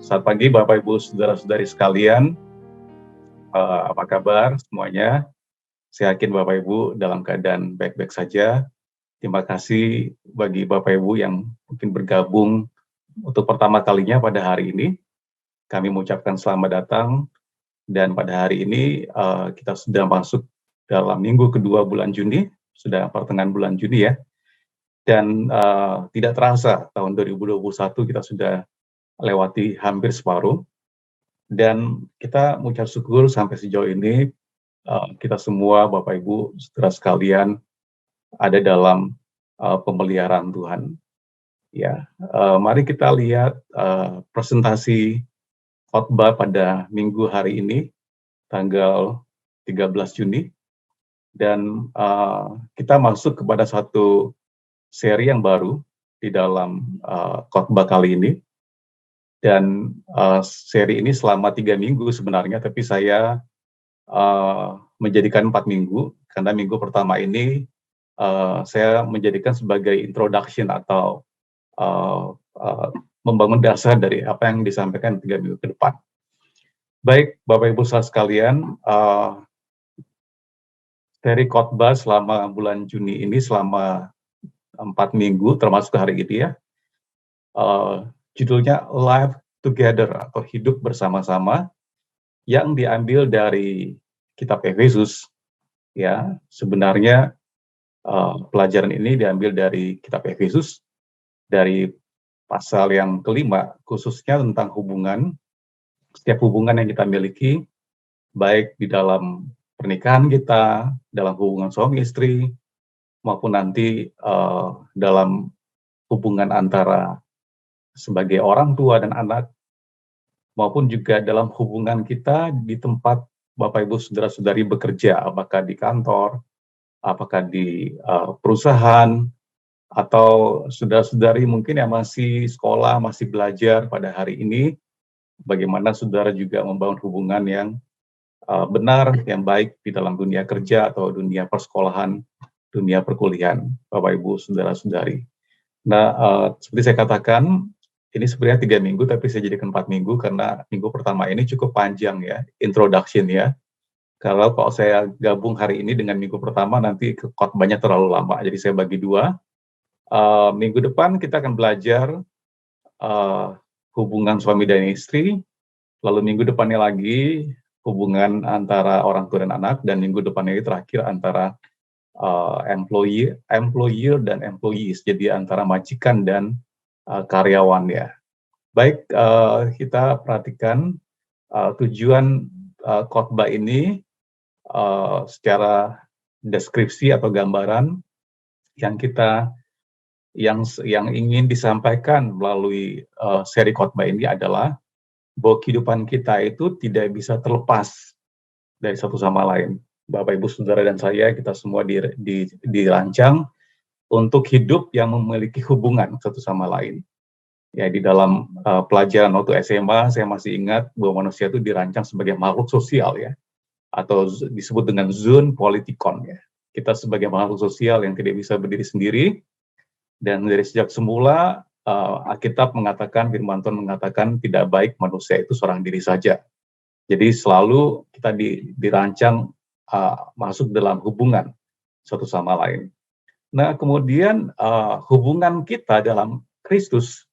Selamat pagi Bapak Ibu Saudara-saudari sekalian. Apa kabar semuanya? Saya yakin Bapak Ibu dalam keadaan baik-baik saja. Terima kasih bagi Bapak Ibu yang mungkin bergabung untuk pertama kalinya pada hari ini. Kami mengucapkan selamat datang, dan pada hari ini kita sudah masuk dalam minggu kedua bulan Juni, sudah pertengahan bulan Juni ya. Dan tidak terasa tahun 2021 kita sudah lewati hampir separuh. Dan kita mengucap syukur sampai sejauh ini kita semua Bapak Ibu saudara sekalian ada dalam pemeliharaan Tuhan. Ya, mari kita lihat presentasi khotbah pada minggu hari ini, tanggal 13 Juni, dan kita masuk kepada satu seri yang baru di dalam khotbah kali ini. Dan seri ini selama 3 minggu sebenarnya, tapi saya menjadikan 4 minggu, karena minggu pertama ini saya menjadikan sebagai introduction atau membangun dasar dari apa yang disampaikan 3 minggu ke depan. Baik, Bapak Ibu saudara sekalian, seri khotbah selama bulan Juni ini selama 4 minggu, termasuk hari ini ya, judulnya Live Together atau Hidup Bersama-sama, yang diambil dari kitab Efesus. Ya, sebenarnya pelajaran ini diambil dari kitab Efesus, dari pasal yang kelima, khususnya tentang hubungan, setiap hubungan yang kita miliki, baik di dalam pernikahan kita, dalam hubungan suami istri, maupun nanti dalam hubungan antara sebagai orang tua dan anak, maupun juga dalam hubungan kita di tempat Bapak Ibu saudara-saudari bekerja, apakah di kantor, apakah di perusahaan, atau saudara-saudari mungkin yang masih sekolah, masih belajar pada hari ini, bagaimana saudara juga membangun hubungan yang benar, yang baik di dalam dunia kerja atau dunia persekolahan, dunia perkuliahan, Bapak Ibu saudara-saudari. Nah, seperti saya katakan, ini sebenarnya 3 minggu, tapi saya jadikan 4 minggu karena minggu pertama ini cukup panjang ya, introduction ya. Kalau saya gabung hari ini dengan minggu pertama, nanti khotbahnya terlalu lama, jadi saya bagi 2. Minggu depan kita akan belajar hubungan suami dan istri, lalu minggu depannya lagi hubungan antara orang tua dan anak, dan minggu depannya terakhir antara employer dan employees, jadi antara majikan dan karyawan ya. Baik, kita perhatikan tujuan khotbah ini secara deskripsi atau gambaran yang ingin disampaikan melalui seri khotbah ini adalah bahwa kehidupan kita itu tidak bisa terlepas dari satu sama lain. Bapak Ibu Saudara dan saya, kita semua dirancang untuk hidup yang memiliki hubungan satu sama lain. Ya, di dalam pelajaran waktu SMA, saya masih ingat bahwa manusia itu dirancang sebagai makhluk sosial ya, atau disebut dengan zoon politikon ya. Kita sebagai makhluk sosial yang tidak bisa berdiri sendiri, dan dari sejak semula Alkitab mengatakan, firman Tuhan mengatakan tidak baik manusia itu seorang diri saja. Jadi selalu kita dirancang masuk dalam hubungan satu sama lain. Nah, kemudian hubungan kita dalam Kristus,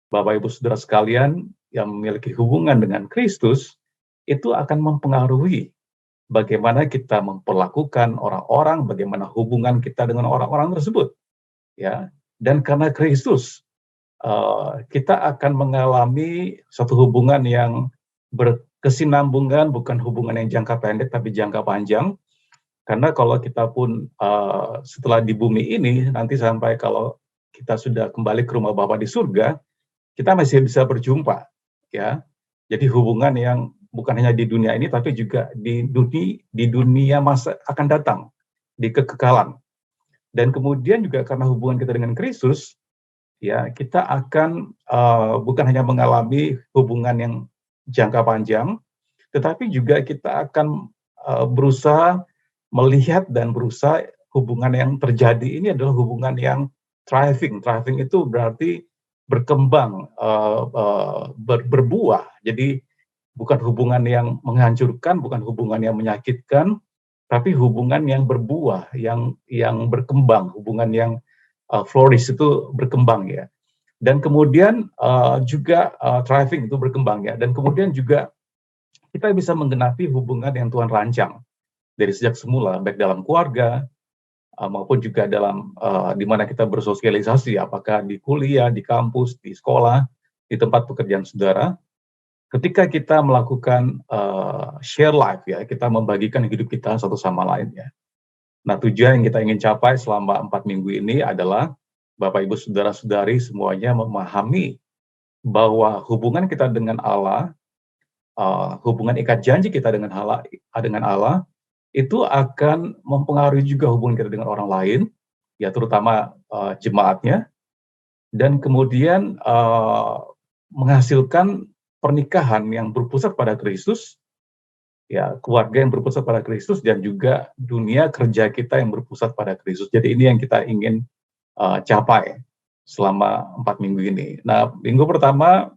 Bapak Ibu Saudara sekalian yang memiliki hubungan dengan Kristus, itu akan mempengaruhi bagaimana kita memperlakukan orang-orang, bagaimana hubungan kita dengan orang-orang tersebut. Ya, dan karena Kristus, kita akan mengalami satu hubungan yang berkesinambungan, bukan hubungan yang jangka pendek tapi jangka panjang. Karena kalau kita pun setelah di bumi ini, nanti sampai kalau kita sudah kembali ke rumah Bapa di surga, kita masih bisa berjumpa, ya. Jadi hubungan yang bukan hanya di dunia ini, tapi juga di dunia masa akan datang, di kekekalan. Dan kemudian juga karena hubungan kita dengan Kristus, ya, kita akan bukan hanya mengalami hubungan yang jangka panjang, tetapi juga kita akan berusaha melihat dan berusaha hubungan yang terjadi ini adalah hubungan yang thriving. Thriving itu berarti berkembang, berbuah. Jadi bukan hubungan yang menghancurkan, bukan hubungan yang menyakitkan, tapi hubungan yang berbuah, yang berkembang, hubungan yang flourish itu berkembang ya. Dan kemudian juga thriving itu berkembang ya. Dan kemudian juga kita bisa menggenapi hubungan yang Tuhan rancang dari sejak semula, baik dalam keluarga maupun juga dalam di mana kita bersosialisasi, apakah di kuliah, di kampus, di sekolah, di tempat pekerjaan saudara. Ketika kita melakukan share life ya, kita membagikan hidup kita satu sama lain ya. Nah, tujuan yang kita ingin capai selama 4 minggu ini adalah Bapak Ibu Saudara-saudari semuanya memahami bahwa hubungan kita dengan Allah, hubungan ikat janji kita dengan Allah itu akan mempengaruhi juga hubungan kita dengan orang lain, ya terutama jemaatnya, dan kemudian menghasilkan pernikahan yang berpusat pada Kristus, ya keluarga yang berpusat pada Kristus, dan juga dunia kerja kita yang berpusat pada Kristus. Jadi ini yang kita ingin capai selama 4 minggu ini. Nah, minggu pertama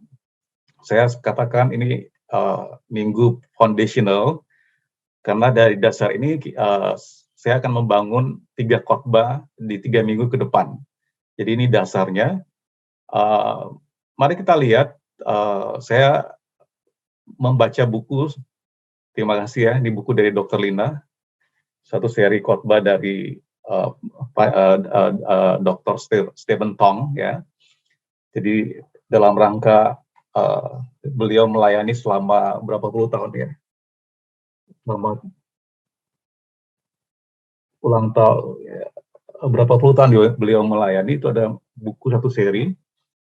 saya katakan ini minggu foundational, karena dari dasar ini saya akan membangun 3 khotbah di 3 minggu ke depan. Jadi ini dasarnya. Mari kita lihat, saya membaca buku, terima kasih ya, ini buku dari Dr. Lina, satu seri khotbah dari Dr. Stephen Tong ya. Jadi dalam rangka beliau melayani selama berapa puluh tahun ya, selama ulang tahun ya, berapa puluh tahun beliau melayani, itu ada buku satu seri,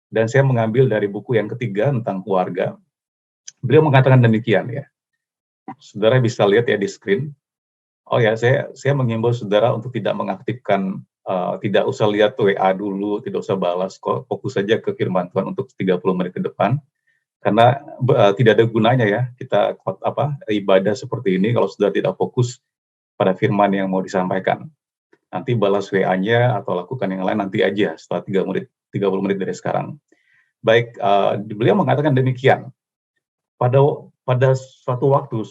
dan saya mengambil dari buku yang ketiga tentang keluarga. Beliau mengatakan demikian ya, saudara bisa lihat ya di screen. Oh ya, saya mengimbau saudara untuk tidak mengaktifkan, tidak usah lihat WA dulu, tidak usah balas, fokus saja ke firman Tuhan untuk 30 menit ke depan. Karena tidak ada gunanya ya kita ibadah seperti ini kalau sudah tidak fokus pada firman yang mau disampaikan. Nanti balas WA-nya atau lakukan yang lain nanti aja setelah 30 menit dari sekarang. Baik, beliau mengatakan demikian. Pada suatu waktu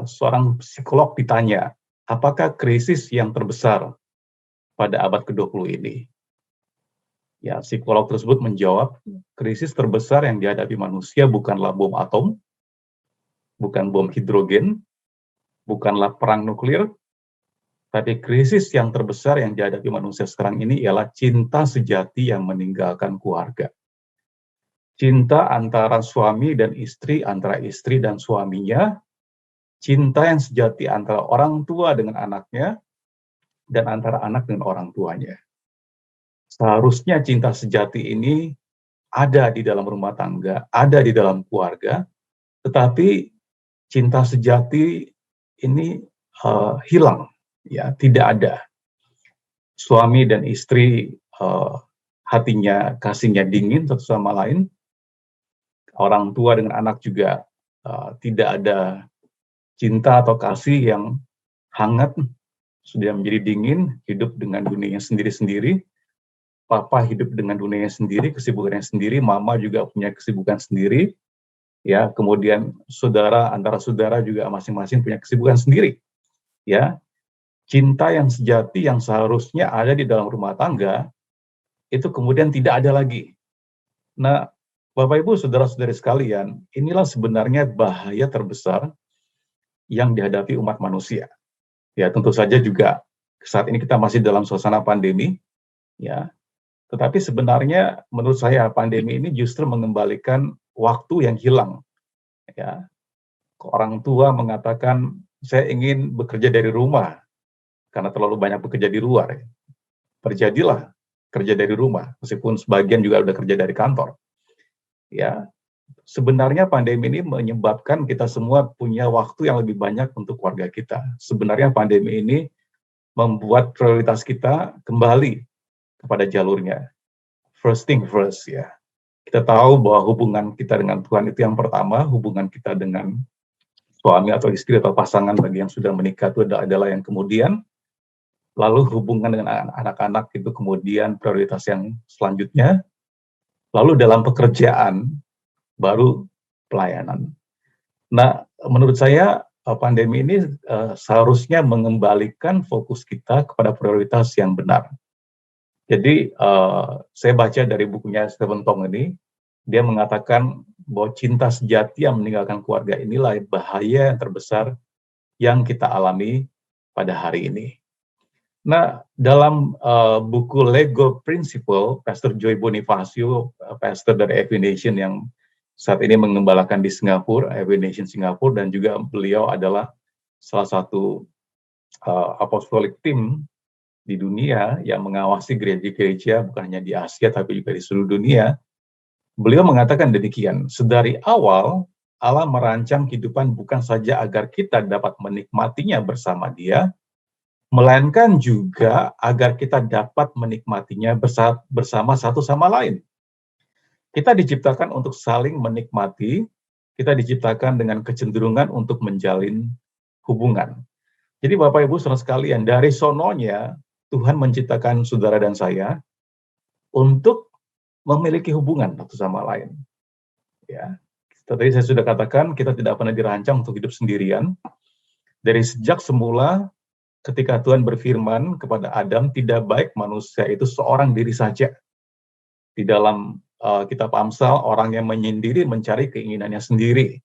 seorang psikolog ditanya, apakah krisis yang terbesar pada abad ke-20 ini? Ya, psikolog tersebut menjawab, krisis terbesar yang dihadapi manusia bukanlah bom atom, bukan bom hidrogen, bukanlah perang nuklir, tapi krisis yang terbesar yang dihadapi manusia sekarang ini ialah cinta sejati yang meninggalkan keluarga. Cinta antara suami dan istri, antara istri dan suaminya, cinta yang sejati antara orang tua dengan anaknya, dan antara anak dengan orang tuanya. Seharusnya cinta sejati ini ada di dalam rumah tangga, ada di dalam keluarga, tetapi cinta sejati ini hilang, ya tidak ada. Suami dan istri hatinya, kasihnya dingin satu sama lain. Orang tua dengan anak juga tidak ada cinta atau kasih yang hangat, sudah menjadi dingin, hidup dengan dunianya sendiri-sendiri. Papa hidup dengan dunianya sendiri, kesibukannya sendiri, mama juga punya kesibukan sendiri. Ya, kemudian antara saudara juga masing-masing punya kesibukan sendiri. Ya. Cinta yang sejati yang seharusnya ada di dalam rumah tangga itu kemudian tidak ada lagi. Nah, Bapak Ibu, saudara-saudari sekalian, inilah sebenarnya bahaya terbesar yang dihadapi umat manusia. Ya, tentu saja juga saat ini kita masih dalam suasana pandemi, ya. Tetapi sebenarnya menurut saya pandemi ini justru mengembalikan waktu yang hilang. Ya. Orang tua mengatakan, saya ingin bekerja dari rumah karena terlalu banyak bekerja di luar. Terjadilah kerja dari rumah, meskipun sebagian juga sudah kerja dari kantor. Ya, sebenarnya pandemi ini menyebabkan kita semua punya waktu yang lebih banyak untuk keluarga kita. Sebenarnya pandemi ini membuat prioritas kita kembali kepada jalurnya. First thing first ya. Kita tahu bahwa hubungan kita dengan Tuhan itu yang pertama, hubungan kita dengan suami atau istri atau pasangan bagi yang sudah menikah itu adalah yang kemudian. Lalu hubungan dengan anak-anak itu kemudian prioritas yang selanjutnya. lalu dalam pekerjaan, baru pelayanan. Nah, menurut saya pandemi ini seharusnya mengembalikan fokus kita kepada prioritas yang benar. Jadi saya baca dari bukunya Stephen Tong ini, dia mengatakan bahwa cinta sejati yang meninggalkan keluarga inilah bahaya yang terbesar yang kita alami pada hari ini. Nah, dalam buku Lego Principle, Pastor Joy Bonifacio, pastor dari Every Nation yang saat ini mengembalakan di Singapura, Every Nation Singapura, dan juga beliau adalah salah satu apostolic team di dunia yang mengawasi gereja-gereja bukan hanya di Asia tapi juga di seluruh dunia. Beliau mengatakan demikian, sedari awal Allah merancang kehidupan bukan saja agar kita dapat menikmatinya bersama Dia, melainkan juga agar kita dapat menikmatinya bersama satu sama lain. Kita diciptakan untuk saling menikmati, kita diciptakan dengan kecenderungan untuk menjalin hubungan. Jadi Bapak Ibu saudara sekalian, dari sononya Tuhan menciptakan saudara dan saya untuk memiliki hubungan satu sama lain. Ya, tadi saya sudah katakan kita tidak pernah dirancang untuk hidup sendirian. Dari sejak semula ketika Tuhan berfirman kepada Adam, tidak baik manusia itu seorang diri saja. Di dalam kitab Amsal, orang yang menyendiri mencari keinginannya sendiri.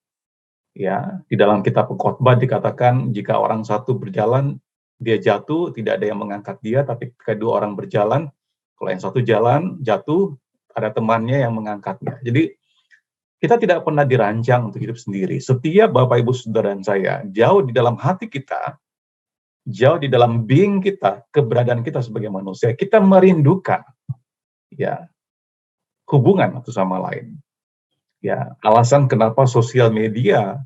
Ya, di dalam kitab Khotbah dikatakan jika orang satu berjalan, dia jatuh, tidak ada yang mengangkat dia, tapi kedua orang berjalan, kalau yang satu jalan jatuh, ada temannya yang mengangkatnya. Jadi kita tidak pernah dirancang untuk hidup sendiri. Setiap Bapak Ibu Saudara dan saya, jauh di dalam hati kita, jauh di dalam being kita, keberadaan kita sebagai manusia, kita merindukan ya hubungan satu sama lain. Ya, alasan kenapa sosial media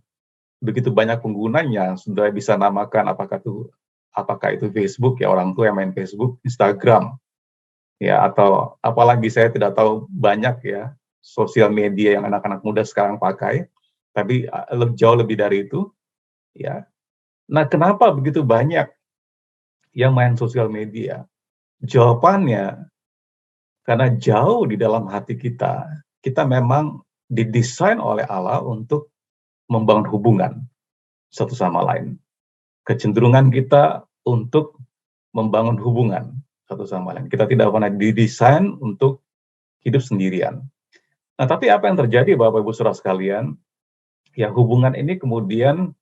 begitu banyak penggunanya, sudah bisa namakan apakah itu Facebook, ya orang tua yang main Facebook, Instagram, ya atau apalagi saya tidak tahu banyak ya sosial media yang anak-anak muda sekarang pakai, tapi jauh lebih dari itu, ya. Nah, kenapa begitu banyak yang main sosial media? Jawabannya karena jauh di dalam hati kita, kita memang didesain oleh Allah untuk membangun hubungan satu sama lain. Kecenderungan kita untuk membangun hubungan satu sama lain. Kita tidak pernah didesain untuk hidup sendirian. Nah, tapi apa yang terjadi Bapak Ibu Saudara sekalian? Ya, hubungan ini kemudian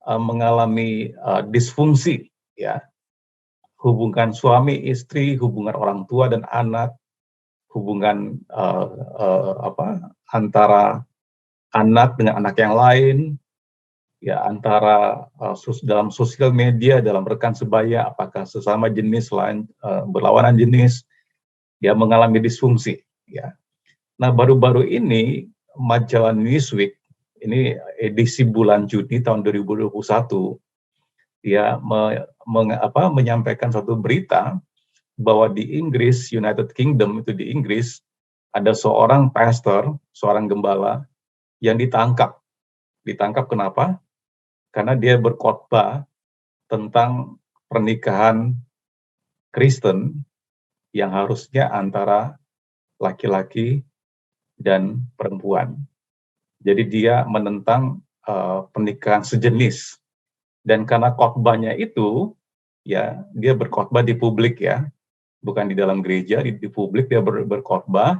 mengalami disfungsi, ya. Hubungan suami istri, hubungan orang tua dan anak, hubungan antara anak dengan anak yang lain, ya antara dalam sosial media, dalam rekan sebaya, apakah sesama jenis lain berlawanan jenis, ya mengalami disfungsi. Ya. Nah, baru-baru ini majalah Newsweek ini edisi bulan Juni tahun 2021 ya menyampaikan satu berita bahwa di Inggris, United Kingdom itu di Inggris, ada seorang pastor, seorang gembala yang ditangkap. Ditangkap kenapa? Karena dia berkhotbah tentang pernikahan Kristen yang harusnya antara laki-laki dan perempuan. Jadi dia menentang pernikahan sejenis. Dan karena khotbahnya itu, ya dia berkhotbah di publik ya, bukan di dalam gereja, di publik dia berkhotbah,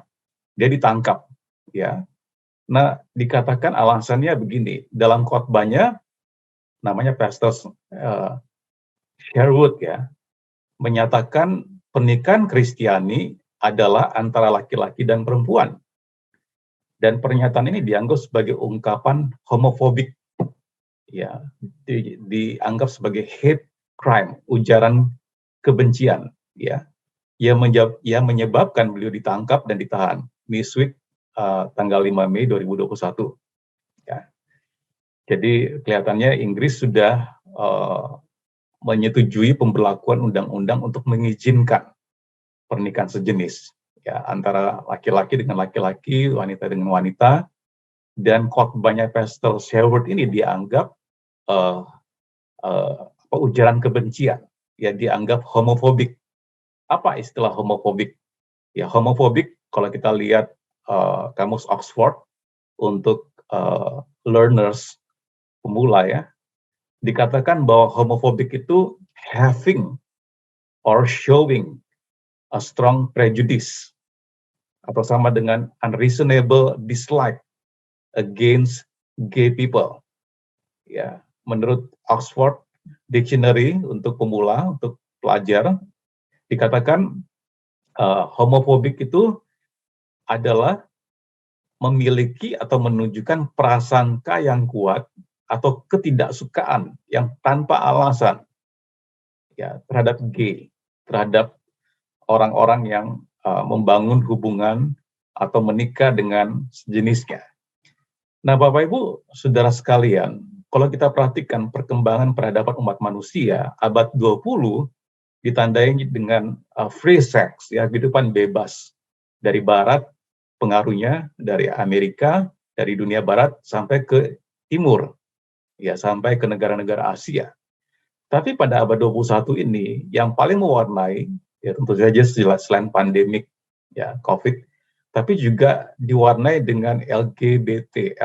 dia ditangkap, ya. Nah, dikatakan alasannya begini, dalam khotbahnya, namanya Pastor Sherwood ya, menyatakan pernikahan Kristiani adalah antara laki-laki dan perempuan. Dan pernyataan ini dianggap sebagai ungkapan homofobik, ya, dianggap sebagai hate crime, ujaran kebencian, ya, yang menyebabkan beliau ditangkap dan ditahan. Newsweek tanggal 5 Mei 2021. Ya. Jadi kelihatannya Inggris sudah menyetujui pemberlakuan undang-undang untuk mengizinkan pernikahan sejenis, ya, antara laki-laki dengan laki-laki, wanita dengan wanita, dan khotbahnya Pastor Sherwood ini dianggap ujaran kebencian, ya dianggap homofobik. Apa istilah homofobik? Ya homofobik kalau kita lihat Kamus Oxford untuk learners pemula ya, dikatakan bahwa homophobic itu having or showing a strong prejudice atau sama dengan unreasonable dislike against gay people. Ya, menurut Oxford Dictionary untuk pemula, untuk pelajar, dikatakan homophobic itu adalah memiliki atau menunjukkan prasangka yang kuat atau ketidaksukaan yang tanpa alasan ya terhadap gay, terhadap orang-orang yang membangun hubungan atau menikah dengan sejenisnya. Nah, Bapak Ibu, saudara sekalian, kalau kita perhatikan perkembangan peradaban umat manusia abad 20 ditandai dengan free sex, ya, kehidupan bebas dari barat, pengaruhnya dari Amerika, dari dunia barat sampai ke timur, ya, sampai ke negara-negara Asia. Tapi pada abad 21 ini yang paling mewarnai, ya tentu saja selain pandemik ya COVID, tapi juga diwarnai dengan LGBT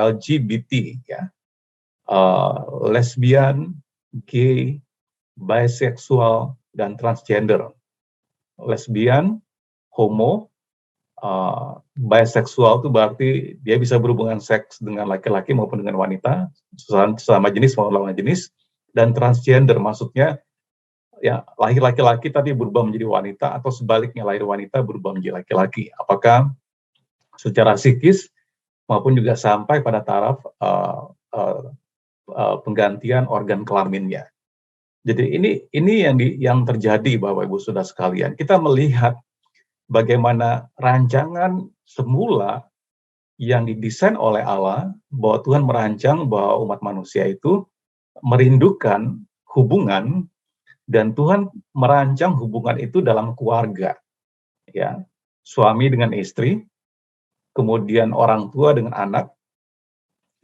ya, lesbian, gay, bisexual, dan transgender. Lesbian, homo, bisexual itu berarti dia bisa berhubungan seks dengan laki-laki maupun dengan wanita, sesama jenis maupun lawan jenis, dan transgender maksudnya ya lahir laki-laki tapi berubah menjadi wanita atau sebaliknya lahir wanita berubah menjadi laki-laki. Apakah secara psikis maupun juga sampai pada taraf penggantian organ kelaminnya. Jadi ini yang terjadi Bapak Ibu Saudara sekalian. Kita melihat bagaimana rancangan semula yang didesain oleh Allah, bahwa Tuhan merancang bahwa umat manusia itu merindukan hubungan, dan Tuhan merancang hubungan itu dalam keluarga, ya, suami dengan istri, kemudian orang tua dengan anak,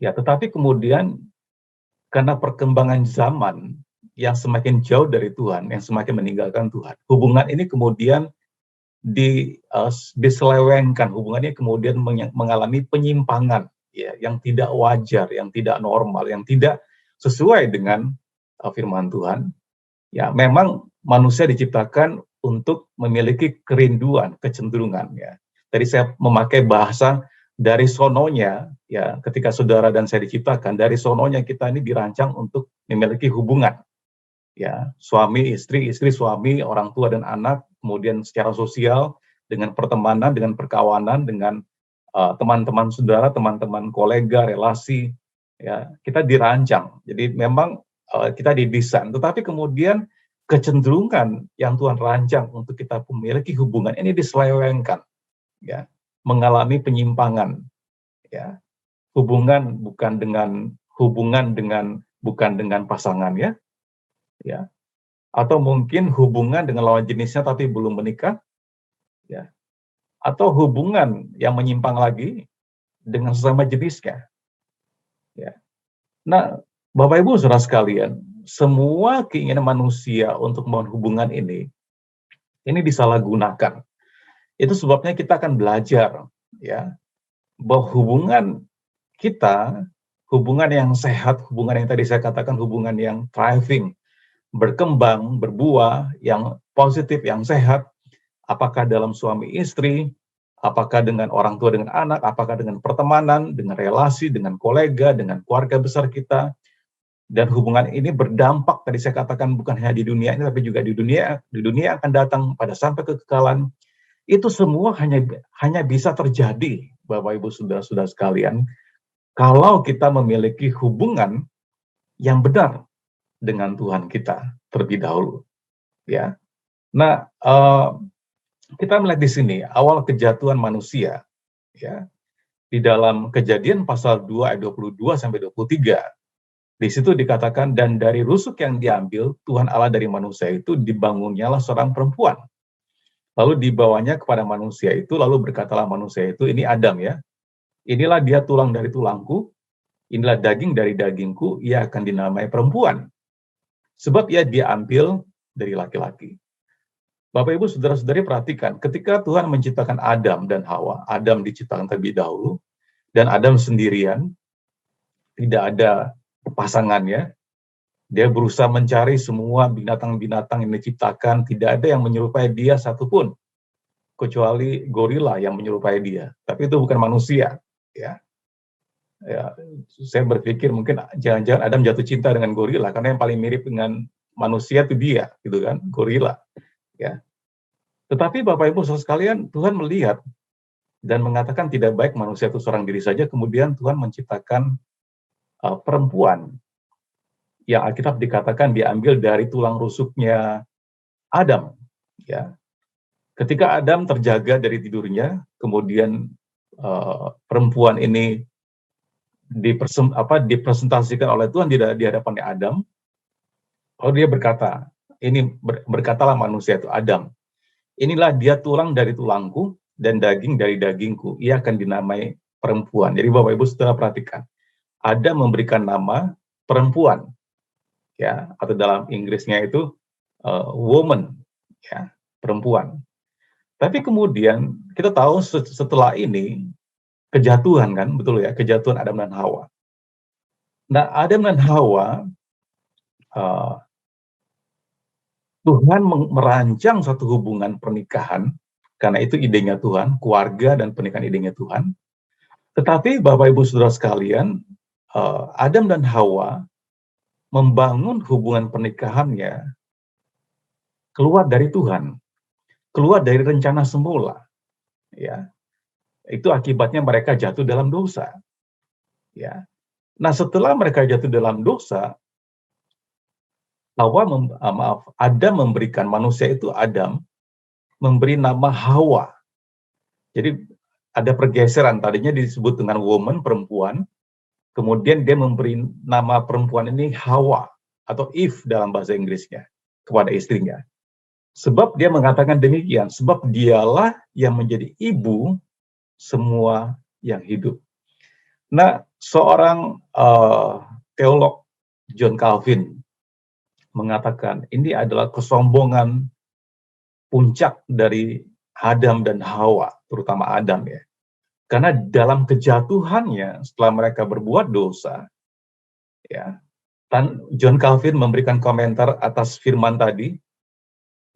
ya. Tetapi kemudian karena perkembangan zaman yang semakin jauh dari Tuhan, yang semakin meninggalkan Tuhan, hubungan ini kemudian diselewengkan, hubungannya kemudian mengalami penyimpangan, ya, yang tidak wajar, yang tidak normal, yang tidak sesuai dengan firman Tuhan. Ya, memang manusia diciptakan untuk memiliki kerinduan, kecenderungan. Ya. Tadi saya memakai bahasa dari sononya, ya, ketika saudara dan saya diciptakan, dari sononya kita ini dirancang untuk memiliki hubungan. Ya, suami, istri, suami, orang tua dan anak, kemudian secara sosial, dengan pertemanan, dengan perkawanan, dengan teman-teman saudara, teman-teman kolega, relasi, ya, kita dirancang. Jadi memang kita didesain, tetapi kemudian kecenderungan yang Tuhan rancang untuk kita memiliki hubungan ini diselewengkan, ya, mengalami penyimpangan, ya, hubungan bukan dengan pasangan, ya, atau mungkin hubungan dengan lawan jenisnya tapi belum menikah, ya, atau hubungan yang menyimpang lagi dengan sesama jenisnya, ya. Nah, Bapak Ibu Saudara sekalian, semua keinginan manusia untuk membangun hubungan ini disalahgunakan. Itu sebabnya kita akan belajar, ya, bahwa hubungan kita, hubungan yang sehat, hubungan yang tadi saya katakan hubungan yang thriving, berkembang, berbuah, yang positif, yang sehat, apakah dalam suami istri, apakah dengan orang tua dengan anak, apakah dengan pertemanan, dengan relasi, dengan kolega, dengan keluarga besar kita. Dan hubungan ini berdampak, tadi saya katakan bukan hanya di dunia ini, tapi juga di dunia akan datang pada sampai kekekalan. Itu semua hanya bisa terjadi, Bapak Ibu Saudara-saudara sekalian, kalau kita memiliki hubungan yang benar dengan Tuhan kita terlebih dahulu, ya. Nah, kita melihat di sini awal kejatuhan manusia, ya, di dalam Kejadian pasal 2 ayat 22 sampai 23. Di situ dikatakan, dan dari rusuk yang diambil Tuhan Allah dari manusia itu dibangunnyalah seorang perempuan. Lalu dibawanya kepada manusia itu, lalu berkatalah manusia itu, ini Adam, ya. Inilah dia tulang dari tulangku, inilah daging dari dagingku, ia akan dinamai perempuan. Sebab ia diambil dari laki-laki. Bapak Ibu Saudara-saudari perhatikan, ketika Tuhan menciptakan Adam dan Hawa, Adam diciptakan terlebih dahulu, dan Adam sendirian, tidak ada pasangannya, dia berusaha mencari semua binatang-binatang yang diciptakan, tidak ada yang menyerupai dia satupun, kecuali gorila yang menyerupai dia. Tapi itu bukan manusia, ya. Ya, saya berpikir mungkin jangan-jangan Adam jatuh cinta dengan gorila karena yang paling mirip dengan manusia itu dia, gitu kan, gorila. Ya. Tetapi Bapak Ibu Saudara sekalian, Tuhan melihat dan mengatakan tidak baik manusia itu seorang diri saja. Kemudian Tuhan menciptakan perempuan yang Alkitab dikatakan diambil dari tulang rusuknya Adam. Ya, ketika Adam terjaga dari tidurnya, kemudian perempuan ini dipresentasikan oleh Tuhan di hadapannya Adam. Lalu dia berkata, berkatalah manusia itu Adam, inilah dia tulang dari tulangku dan daging dari dagingku. Ia akan dinamai perempuan. Jadi Bapak Ibu Saudara perhatikan, Adam memberikan nama perempuan, ya, atau dalam Inggrisnya itu woman, ya, perempuan. Tapi kemudian kita tahu setelah ini kejatuhan kan, betul ya, kejatuhan Adam dan Hawa. Nah, Adam dan Hawa, Tuhan merancang satu hubungan pernikahan, karena itu idenya Tuhan, keluarga dan pernikahan idenya Tuhan. Tetapi Bapak Ibu Saudara sekalian, Adam dan Hawa membangun hubungan pernikahannya keluar dari Tuhan, keluar dari rencana semula. Ya, itu akibatnya mereka jatuh dalam dosa. Ya, nah setelah mereka jatuh dalam dosa, Adam memberikan manusia itu Adam memberi nama Hawa. Jadi ada pergeseran, tadinya disebut dengan woman, perempuan, kemudian dia memberi nama perempuan ini Hawa atau Eve dalam bahasa Inggrisnya kepada istrinya. Sebab dia mengatakan demikian, sebab dialah yang menjadi ibu semua yang hidup. Nah, seorang teolog John Calvin mengatakan ini adalah kesombongan puncak dari Adam dan Hawa, terutama Adam ya. Karena dalam kejatuhannya setelah mereka berbuat dosa, ya, John Calvin memberikan komentar atas firman tadi.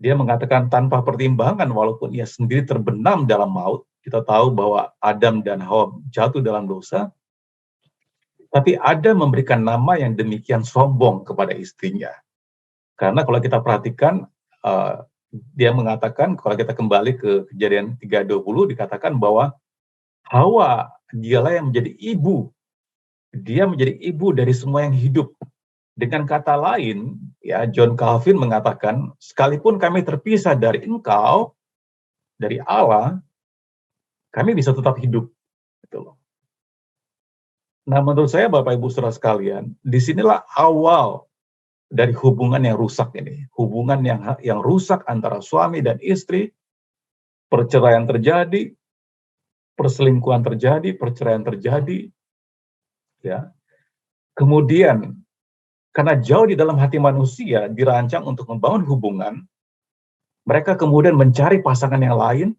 Dia mengatakan tanpa pertimbangan, walaupun ia sendiri terbenam dalam maut, kita tahu bahwa Adam dan Hawa jatuh dalam dosa, tapi Adam memberikan nama yang demikian sombong kepada istrinya. Karena kalau kita perhatikan, dia mengatakan, kalau kita kembali ke Kejadian 3:20, dikatakan bahwa Hawa dialah yang menjadi ibu. Dia menjadi ibu dari semua yang hidup. Dengan kata lain, ya, John Calvin mengatakan, sekalipun kami terpisah dari engkau, dari Allah, kami bisa tetap hidup. Gitu loh. Nah, menurut saya Bapak Ibu Saudara sekalian, disinilah awal dari hubungan yang rusak ini. Hubungan yang rusak antara suami dan istri, perceraian terjadi, perselingkuhan terjadi, perceraian terjadi, ya. Kemudian karena jauh di dalam hati manusia dirancang untuk membangun hubungan, mereka kemudian mencari pasangan yang lain,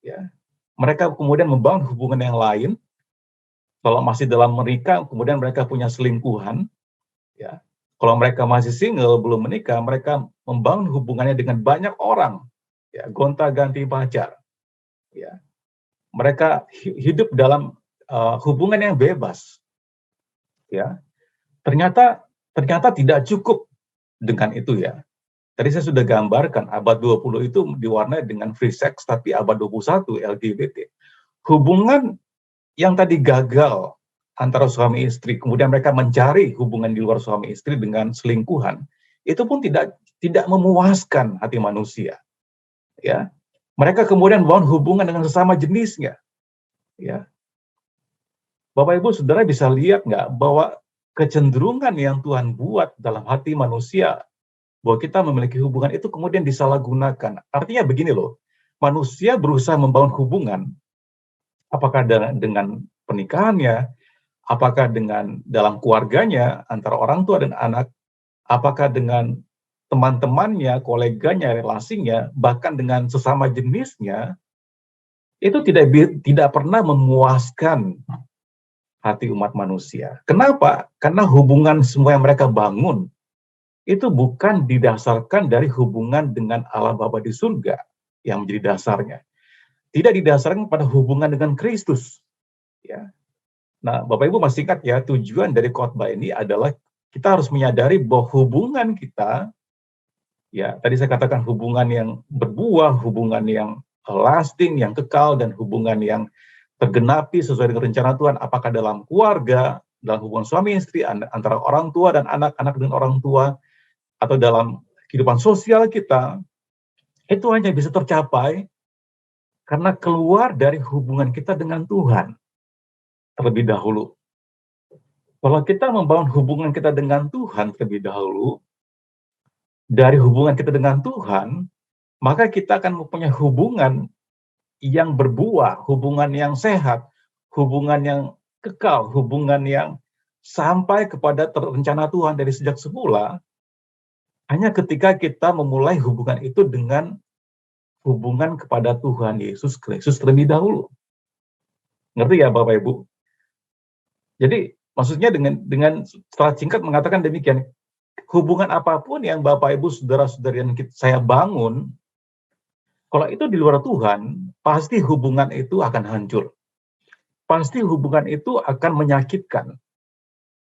ya. Mereka kemudian membangun hubungan yang lain. Kalau masih dalam menikah, kemudian mereka punya selingkuhan, ya. Kalau mereka masih single, belum menikah, mereka membangun hubungannya dengan banyak orang, ya, gonta-ganti pacar, ya. Mereka hidup dalam hubungan yang bebas, ya. Ternyata tidak cukup dengan itu ya. Tadi saya sudah gambarkan abad 20 itu diwarnai dengan free sex, tapi abad 21 LGBT. Hubungan yang tadi gagal antara suami istri, kemudian mereka mencari hubungan di luar suami istri dengan selingkuhan, itu pun tidak memuaskan hati manusia. Ya. Mereka kemudian membangun hubungan dengan sesama jenisnya. Ya. Bapak Ibu Saudara bisa lihat nggak bahwa kecenderungan yang Tuhan buat dalam hati manusia bahwa kita memiliki hubungan itu kemudian disalahgunakan. Artinya begini loh, manusia berusaha membangun hubungan, apakah dengan pernikahannya, apakah dengan dalam keluarganya, antara orang tua dan anak, apakah dengan teman-temannya, koleganya, relasinya, bahkan dengan sesama jenisnya, itu tidak pernah memuaskan hati umat manusia. Kenapa? Karena hubungan semua yang mereka bangun itu bukan didasarkan dari hubungan dengan Allah Bapa di surga yang menjadi dasarnya. Tidak didasarkan pada hubungan dengan Kristus. Ya. Nah, Bapak Ibu masih ingat ya, tujuan dari khotbah ini adalah kita harus menyadari bahwa hubungan kita, ya tadi saya katakan hubungan yang berbuah, hubungan yang lasting, yang kekal, dan hubungan yang tergenapi sesuai dengan rencana Tuhan, apakah dalam keluarga, dalam hubungan suami istri, antara orang tua dan anak-anak dengan orang tua, atau dalam kehidupan sosial kita, itu hanya bisa tercapai karena keluar dari hubungan kita dengan Tuhan terlebih dahulu. Kalau kita membangun hubungan kita dengan Tuhan terlebih dahulu, dari hubungan kita dengan Tuhan, maka kita akan mempunyai hubungan yang berbuah, hubungan yang sehat, hubungan yang kekal, hubungan yang sampai kepada rencana Tuhan dari sejak semula, hanya ketika kita memulai hubungan itu dengan hubungan kepada Tuhan Yesus Kristus terlebih dahulu. Ngerti ya Bapak Ibu? Jadi maksudnya dengan setelah singkat mengatakan demikian, hubungan apapun yang Bapak Ibu saudara-saudari yang saya bangun, kalau itu di luar Tuhan, pasti hubungan itu akan hancur. Pasti hubungan itu akan menyakitkan.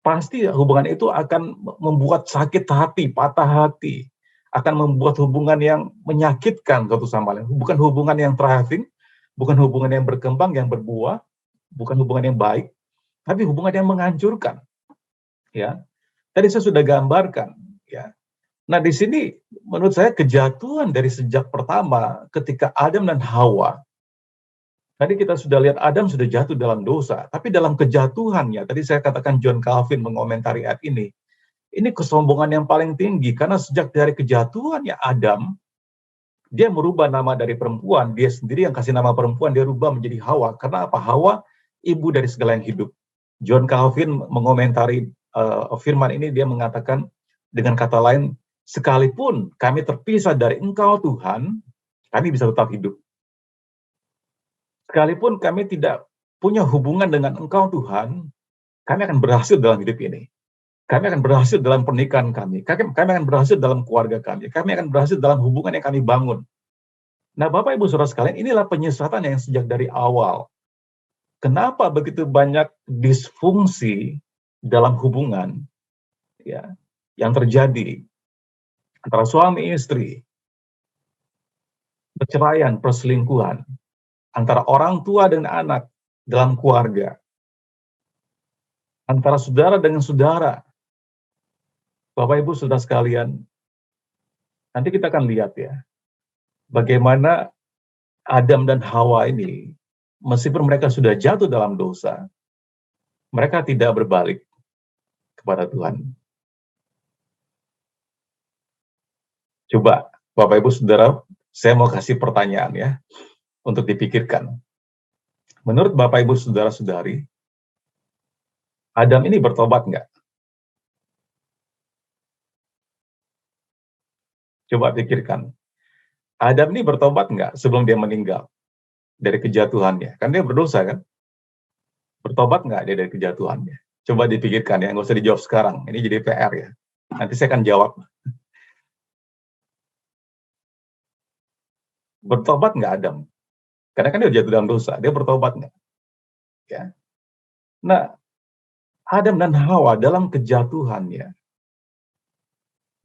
Pasti hubungan itu akan membuat sakit hati, patah hati. Akan membuat hubungan yang menyakitkan satu sama lain. Bukan hubungan yang thriving, bukan hubungan yang berkembang, yang berbuah, bukan hubungan yang baik, tapi hubungan yang menghancurkan. Ya, tadi saya sudah gambarkan. Ya, nah di sini menurut saya kejatuhan dari sejak pertama ketika Adam dan Hawa. Tadi kita sudah lihat Adam sudah jatuh dalam dosa, tapi dalam kejatuhannya, tadi saya katakan John Calvin mengomentari ayat ini kesombongan yang paling tinggi, karena sejak dari kejatuhannya Adam, dia merubah nama dari perempuan, dia sendiri yang kasih nama perempuan, dia rubah menjadi Hawa. Karena apa? Hawa, ibu dari segala yang hidup. John Calvin mengomentari firman ini, dia mengatakan dengan kata lain, sekalipun kami terpisah dari Engkau Tuhan, kami bisa tetap hidup. Sekalipun kami tidak punya hubungan dengan Engkau Tuhan, kami akan berhasil dalam hidup ini. Kami akan berhasil dalam pernikahan kami. Kami akan berhasil dalam keluarga kami. Kami akan berhasil dalam hubungan yang kami bangun. Nah, Bapak Ibu Saudara sekalian, inilah penyesatan yang sejak dari awal. Kenapa begitu banyak disfungsi dalam hubungan ya yang terjadi antara suami istri, perceraian, perselingkuhan, antara orang tua dan anak dalam keluarga, antara saudara dengan saudara. Bapak Ibu Saudara sekalian, nanti kita akan lihat ya, bagaimana Adam dan Hawa ini, meskipun mereka sudah jatuh dalam dosa, mereka tidak berbalik kepada Tuhan. Coba, Bapak Ibu Saudara, saya mau kasih pertanyaan ya, untuk dipikirkan. Menurut Bapak Ibu Saudara-saudari, Adam ini bertobat nggak? Coba pikirkan. Adam ini bertobat nggak sebelum dia meninggal dari kejatuhannya? Kan dia berdosa kan? Bertobat nggak dia dari kejatuhannya? Coba dipikirkan ya, nggak usah dijawab sekarang. Ini jadi PR ya. Nanti saya akan jawab. Bertobat nggak Adam? Karena kan dia jatuh dalam dosa. Dia bertobat nggak? Ya. Nah, Adam dan Hawa dalam kejatuhannya,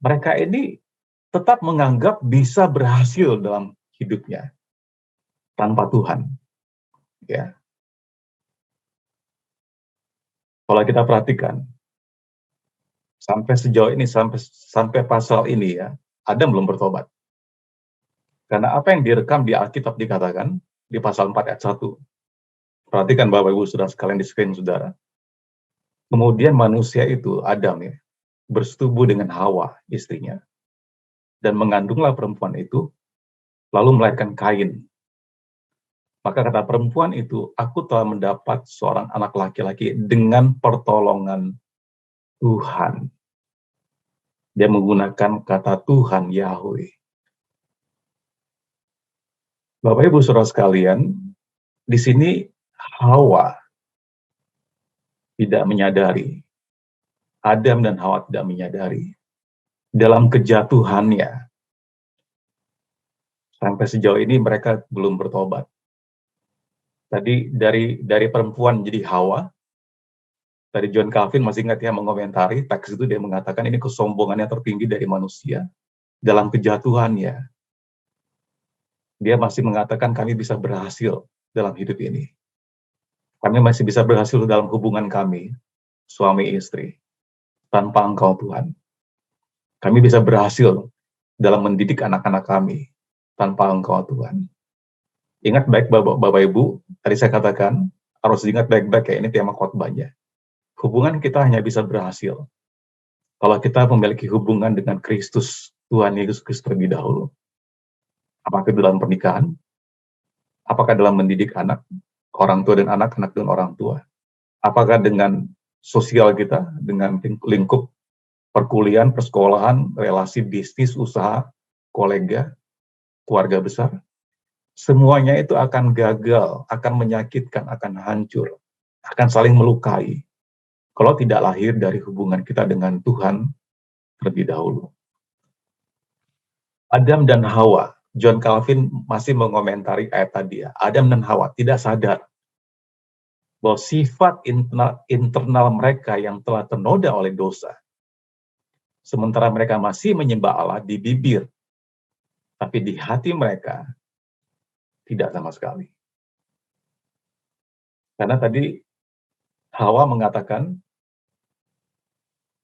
mereka ini tetap menganggap bisa berhasil dalam hidupnya tanpa Tuhan. Ya. Kalau kita perhatikan sampai sejauh ini, sampai pasal ini ya, Adam belum bertobat. Karena apa yang direkam di Alkitab dikatakan di pasal 4 ayat 1. Perhatikan Bapak Ibu Saudara sekalian di screen Saudara. Kemudian manusia itu, Adam ya, bersetubuh dengan Hawa, istrinya. Dan mengandunglah perempuan itu, lalu melahirkan Kain. Maka kata perempuan itu, aku telah mendapat seorang anak laki-laki dengan pertolongan Tuhan. Dia menggunakan kata Tuhan Yahweh. Bapak Ibu Saudara sekalian, di sini Hawa tidak menyadari, Adam dan Hawa tidak menyadari dalam kejatuhannya. Sampai sejauh ini mereka belum bertobat. Tadi dari perempuan jadi Hawa, tadi John Calvin masih ingat ya mengomentari teks itu, dia mengatakan ini kesombongannya tertinggi dari manusia. Dalam kejatuhannya, dia masih mengatakan kami bisa berhasil dalam hidup ini. Kami masih bisa berhasil dalam hubungan kami, suami istri, tanpa Engkau Tuhan. Kami bisa berhasil dalam mendidik anak-anak kami, tanpa Engkau Tuhan. Ingat baik Bapak Ibu, tadi saya katakan, harus diingat baik-baik ya, ini tema khotbahnya. Hubungan kita hanya bisa berhasil kalau kita memiliki hubungan dengan Kristus, Tuhan Yesus Kristus terlebih dahulu. Apakah dalam pernikahan, apakah dalam mendidik anak, orang tua dan anak-anak dengan orang tua, apakah dengan sosial kita, dengan lingkup perkuliahan, persekolahan, relasi bisnis, usaha, kolega, keluarga besar, semuanya itu akan gagal, akan menyakitkan, akan hancur, akan saling melukai, kalau tidak lahir dari hubungan kita dengan Tuhan terlebih dahulu. Adam dan Hawa, John Calvin masih mengomentari ayat tadi ya, Adam dan Hawa tidak sadar bahwa sifat internal mereka yang telah ternoda oleh dosa, sementara mereka masih menyembah Allah di bibir, tapi di hati mereka tidak sama sekali. Karena tadi Hawa mengatakan,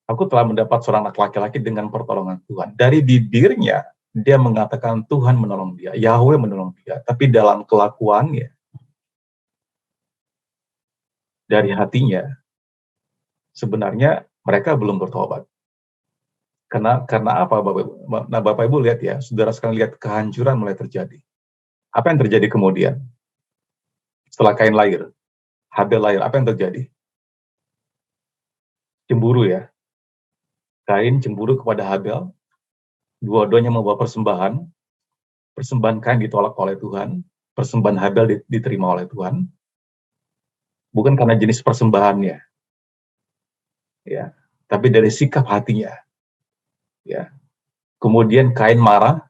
aku telah mendapat seorang anak laki-laki dengan pertolongan Tuhan. Dari bibirnya, dia mengatakan Tuhan menolong dia, Yahweh menolong dia. Tapi dalam kelakuannya, dari hatinya, sebenarnya mereka belum bertobat. Karena apa, Bapak Ibu? Nah, Bapak Ibu lihat ya, saudara sekalian lihat kehancuran mulai terjadi. Apa yang terjadi kemudian? Setelah Kain lahir, Habel lahir, apa yang terjadi? Cemburu ya. Kain cemburu kepada Habel, dua-duanya membawa persembahan Kain ditolak oleh Tuhan, persembahan Habel diterima oleh Tuhan, bukan karena jenis persembahannya, ya, tapi dari sikap hatinya, ya. Kemudian Kain marah,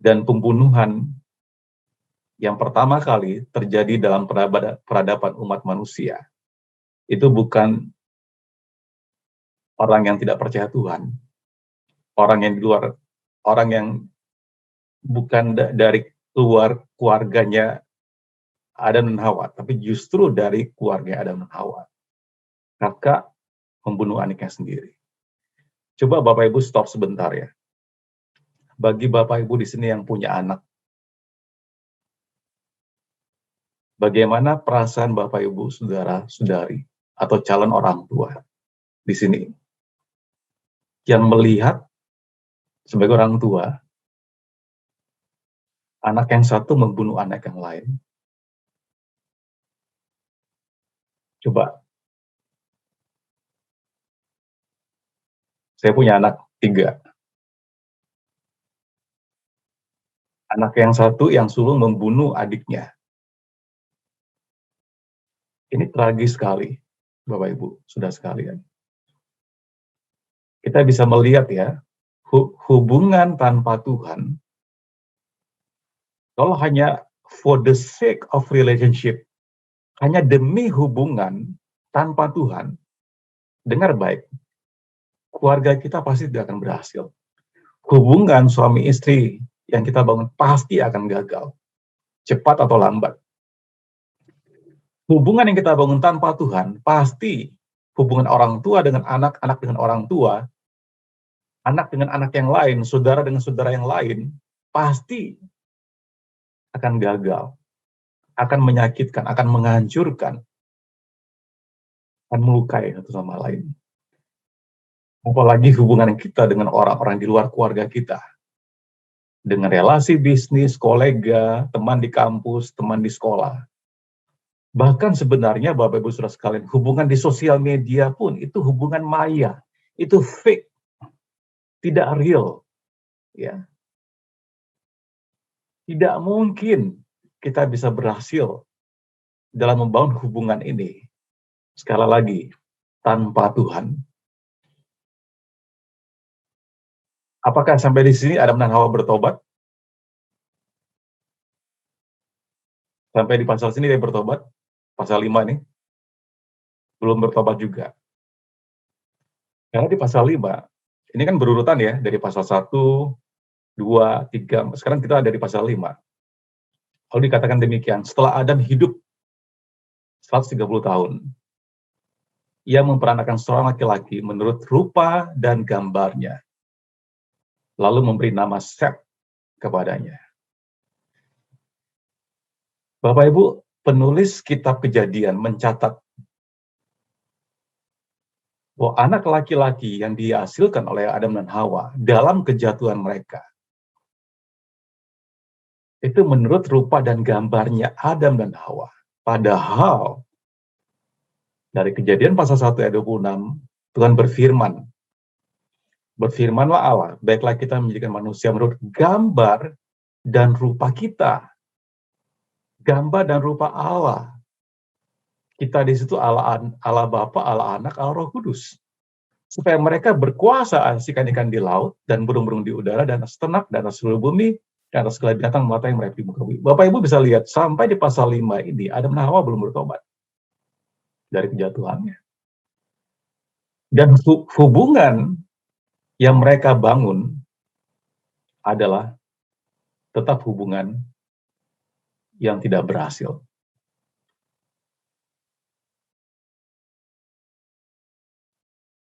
dan pembunuhan yang pertama kali terjadi dalam peradaban umat manusia itu bukan orang yang tidak percaya Tuhan, orang yang di luar, orang yang bukan dari luar keluarganya Adam dan Hawa, tapi justru dari keluarga Adam dan Hawa. Kakak membunuh anaknya sendiri. Coba Bapak Ibu stop sebentar ya. Bagi Bapak Ibu di sini yang punya anak, bagaimana perasaan Bapak Ibu, saudara-saudari, atau calon orang tua di sini yang melihat sebagai orang tua, anak yang satu membunuh anak yang lain? Coba. Saya punya anak 3. Anak yang satu yang sulung membunuh adiknya. Ini tragis sekali, Bapak Ibu, sudah sekalian. Kita bisa melihat ya, hubungan tanpa Tuhan, kalau hanya for the sake of relationship, hanya demi hubungan tanpa Tuhan, dengar baik, keluarga kita pasti tidak akan berhasil. Hubungan suami istri yang kita bangun pasti akan gagal, cepat atau lambat. Hubungan yang kita bangun tanpa Tuhan, pasti hubungan orang tua dengan anak, anak dengan orang tua, anak dengan anak yang lain, saudara dengan saudara yang lain, pasti akan gagal, akan menyakitkan, akan menghancurkan, akan melukai satu sama lain. Apalagi hubungan kita dengan orang-orang di luar keluarga kita, dengan relasi bisnis, kolega, teman di kampus, teman di sekolah. Bahkan sebenarnya Bapak Ibu Saudara sekalian, hubungan di sosial media pun itu hubungan maya, itu fake. tidak real, ya. Tidak mungkin kita bisa berhasil dalam membangun hubungan ini, sekali lagi, tanpa Tuhan. Apakah sampai di sini Adam dan Hawa bertobat? Sampai di pasal sini dia bertobat? Pasal 5 nih, belum bertobat juga. Karena di pasal 5, ini kan berurutan ya, dari pasal 1, 2, 3, sekarang kita ada di pasal 5. Lalu dikatakan demikian, setelah Adam hidup 130 tahun, ia memperanakan seorang laki-laki menurut rupa dan gambarnya, lalu memberi nama Set kepadanya. Bapak Ibu, penulis kitab Kejadian mencatat bahwa anak laki-laki yang dihasilkan oleh Adam dan Hawa dalam kejatuhan mereka, itu menurut rupa dan gambarnya Adam dan Hawa. Padahal, dari Kejadian pasal 1 ayat 26, Tuhan berfirman, berfirmanlah Allah, baiklah kita menjadikan manusia menurut gambar dan rupa kita. Gambar dan rupa Allah. Kita di situ Allah Bapa, Allah Anak, Allah Roh Kudus. Supaya mereka berkuasa atas ikan-ikan di laut, dan burung-burung di udara, dan atas ternak, dan atas seluruh bumi, dan atas segala binatang melata yang merayap di muka bumi. Bapak Ibu bisa lihat, sampai di pasal 5 ini, Adam dan Hawa belum bertobat dari kejatuhannya. Dan hubungan yang mereka bangun adalah tetap hubungan yang tidak berhasil.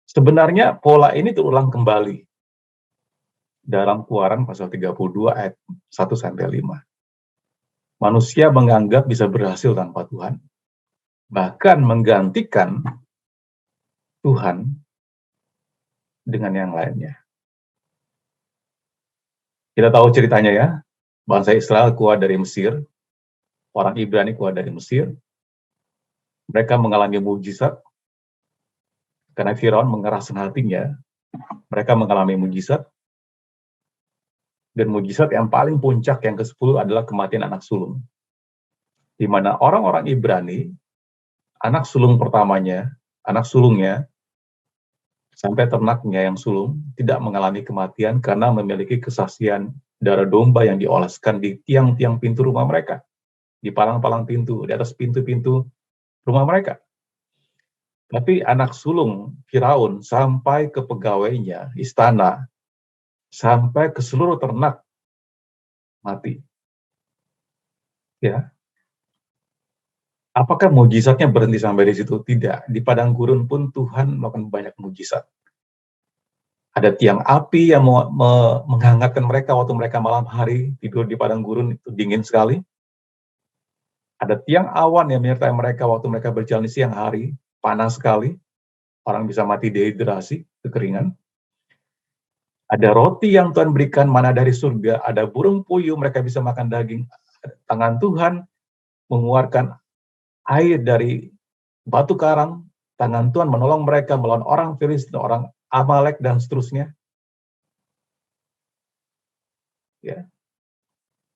Sebenarnya pola ini terulang kembali dalam Keluaran pasal 32 ayat 1-5. Manusia menganggap bisa berhasil tanpa Tuhan. Bahkan menggantikan Tuhan dengan yang lainnya. Kita tahu ceritanya ya, bangsa Israel keluar dari Mesir, orang Ibrani keluar dari Mesir, mereka mengalami mujizat, karena Firaun mengeraskan hatinya, mereka mengalami mujizat, dan mujizat yang paling puncak yang ke-10 adalah kematian anak sulung. Di mana orang-orang Ibrani, anak sulung pertamanya, anak sulungnya, sampai ternaknya yang sulung, tidak mengalami kematian karena memiliki kesaksian darah domba yang dioleskan di tiang-tiang pintu rumah mereka, di palang-palang pintu, di atas pintu-pintu rumah mereka. Tapi anak sulung Firaun sampai ke pegawainya, istana, sampai ke seluruh ternak mati. Ya. Apakah mujizatnya berhenti sampai di situ? Tidak. Di padang gurun pun Tuhan melakukan banyak mujizat. Ada tiang api yang menghangatkan mereka waktu mereka malam hari tidur di padang gurun, itu dingin sekali. Ada tiang awan yang menyertai mereka waktu mereka berjalan di siang hari, panas sekali. Orang bisa mati dehidrasi, kekeringan. Ada roti yang Tuhan berikan, mana dari surga. Ada burung puyuh, mereka bisa makan daging. Tangan Tuhan mengeluarkan air dari batu karang. Tangan Tuhan menolong mereka melawan orang Filistin, orang Amalek, dan seterusnya. Ya.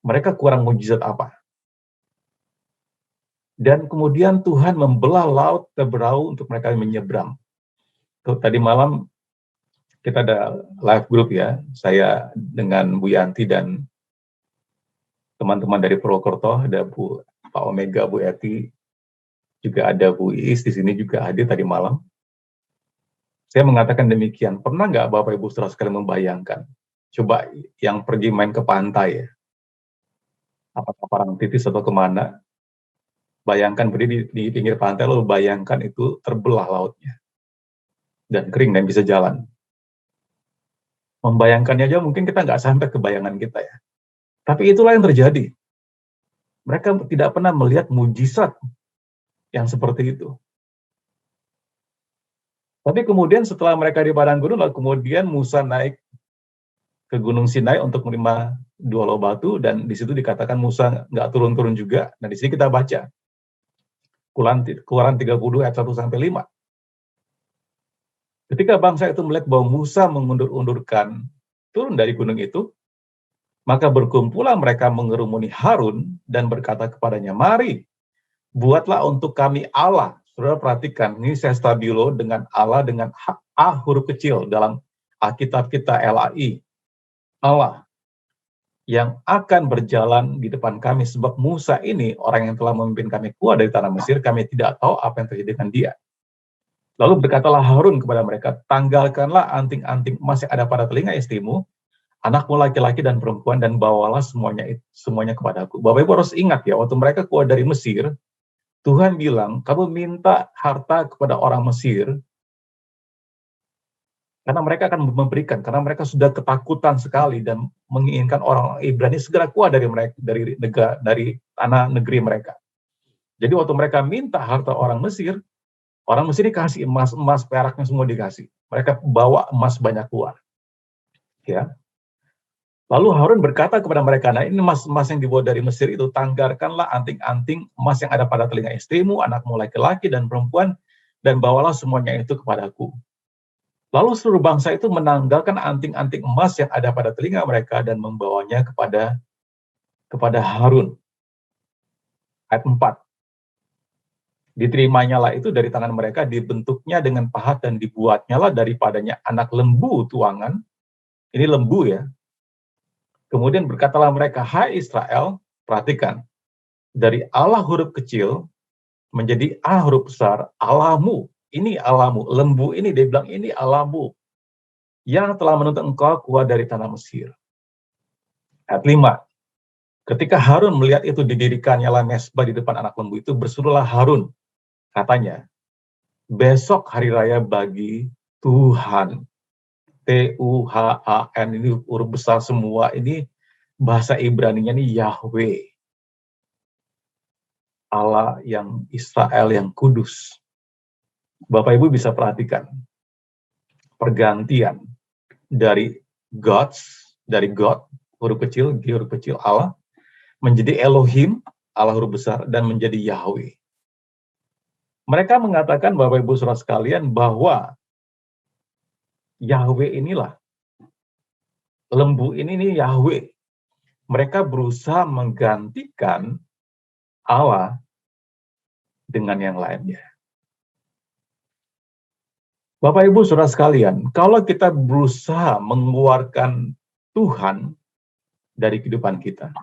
Mereka kurang mujizat apa? Dan kemudian Tuhan membelah laut terberau untuk mereka menyeberang. Tadi malam kita ada live group ya, saya dengan Bu Yanti dan teman-teman dari Purwokerto, ada Pak Omega, Bu Eti, juga ada Bu Iis di sini juga hadir tadi malam. Saya mengatakan demikian, pernah nggak Bapak Ibu saudara sekalian membayangkan, coba yang pergi main ke pantai ya, apakah Parangtritis atau kemana, bayangkan berdiri di pinggir pantai, lalu bayangkan itu terbelah lautnya, dan kering dan bisa jalan. Membayangkannya aja mungkin kita nggak sampai ke bayangan kita ya. Tapi itulah yang terjadi. Mereka tidak pernah melihat mujizat yang seperti itu. Tapi kemudian setelah mereka di padang gurun, lalu kemudian Musa naik ke Gunung Sinai untuk menerima 2 loh batu, dan di situ dikatakan Musa nggak turun-turun juga. Nah di sini kita baca Keluaran 30 ayat 1-5. Ketika bangsa itu melihat bahwa Musa mengundur-undurkan turun dari gunung itu, maka berkumpullah mereka mengerumuni Harun dan berkata kepadanya, "Mari, buatlah untuk kami Allah." Saudara perhatikan, ini saya stabilo dengan Allah dengan A huruf kecil dalam Alkitab kita LAI. Allah yang akan berjalan di depan kami, sebab Musa ini orang yang telah memimpin kami keluar dari tanah Mesir, kami tidak tahu apa yang terjadi dengan dia. Lalu berkatalah Harun kepada mereka, "Tanggalkanlah anting-anting emas yang ada pada telinga istrimu, anakmu laki-laki dan perempuan, dan bawalah semuanya kepadaku." Bapak Ibu harus ingat ya, waktu mereka keluar dari Mesir, Tuhan bilang, "Kamu minta harta kepada orang Mesir, karena mereka akan memberikan, karena mereka sudah ketakutan sekali dan menginginkan orang Ibrani segera keluar dari tanah negeri mereka." Jadi waktu mereka minta harta orang Mesir dikasih emas, peraknya semua dikasih. Mereka bawa emas banyak keluar. Ya. Lalu Harun berkata kepada mereka, "Nah ini emas yang dibawa dari Mesir itu, tanggarkanlah anting-anting emas yang ada pada telinga istrimu, anakmu laki-laki dan perempuan, dan bawalah semuanya itu kepadaku." Lalu seluruh bangsa itu menanggalkan anting-anting emas yang ada pada telinga mereka dan membawanya kepada Harun. Ayat 4. Diterimanya lah itu dari tangan mereka, dibentuknya dengan pahat dan dibuatnya lah daripadanya anak lembu tuangan. Ini lembu ya. Kemudian berkatalah mereka, "Hai Israel," perhatikan, "dari Allah huruf kecil menjadi A huruf besar, Allahmu." Ini Allahmu. Lembu ini, dia bilang, ini Allahmu yang telah menuntut engkau keluar dari tanah Mesir. Ayat 5. Ketika Harun melihat itu, didirikannya lah mesbah di depan anak lembu itu, berserulah Harun, katanya, "Besok hari raya bagi Tuhan." Tuhan, ini huruf besar semua, ini bahasa Ibraninya ini Yahweh. Allah yang Israel yang kudus. Bapak Ibu bisa perhatikan pergantian dari God, huruf kecil, G huruf kecil Allah, menjadi Elohim, Allah huruf besar, dan menjadi Yahweh. Mereka mengatakan, Bapak Ibu saudara sekalian, bahwa Yahweh inilah, lembu ini Yahweh. Mereka berusaha menggantikan Allah dengan yang lainnya. Bapak Ibu saudara sekalian, kalau kita berusaha mengeluarkan Tuhan dari kehidupan kita,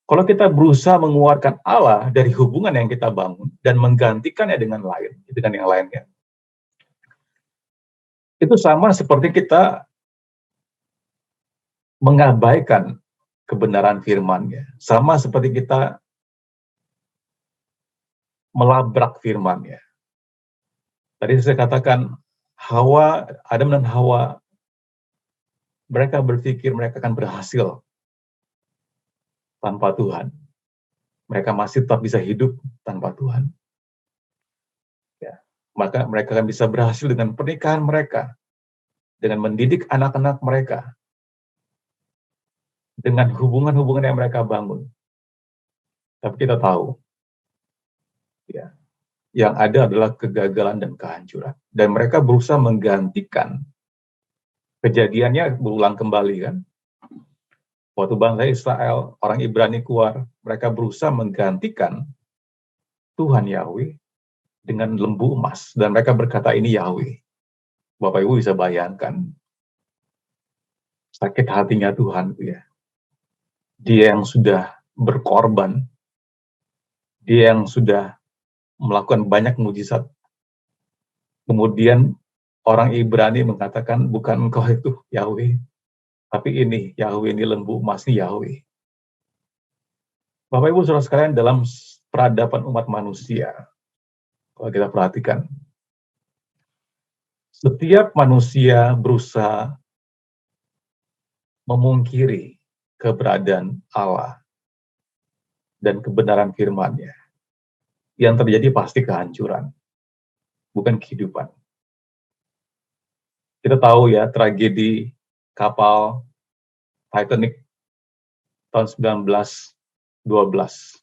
kalau kita berusaha mengeluarkan Allah dari hubungan yang kita bangun dan menggantikannya dengan yang lainnya, itu sama seperti kita mengabaikan kebenaran firman-Nya, sama seperti kita melabrak firman-Nya. Tadi saya katakan, Adam dan Hawa, mereka berpikir mereka akan berhasil tanpa Tuhan. Mereka masih tetap bisa hidup tanpa Tuhan. Ya. Maka mereka akan bisa berhasil dengan pernikahan mereka, dengan mendidik anak-anak mereka, dengan hubungan-hubungan yang mereka bangun. Tapi kita tahu, ya, yang ada adalah kegagalan dan kehancuran. Dan mereka berusaha menggantikan, kejadiannya berulang kembali kan. Waktu bangsa Israel, orang Ibrani keluar, mereka berusaha menggantikan Tuhan Yahweh dengan lembu emas. Dan mereka berkata, ini Yahweh. Bapak Ibu bisa bayangkan sakit hatinya Tuhan. Ya. Dia yang sudah berkorban, dia yang sudah melakukan banyak mujizat. Kemudian orang Ibrani mengatakan, bukan engkau itu Yahweh, tapi ini Yahweh, ini lembu emas, ini Yahweh. Bapak Ibu saudara sekalian, dalam peradaban umat manusia, kalau kita perhatikan, setiap manusia berusaha memungkiri keberadaan Allah dan kebenaran firman-Nya. Yang terjadi pasti kehancuran, bukan kehidupan. Kita tahu ya, tragedi kapal Titanic tahun 1912.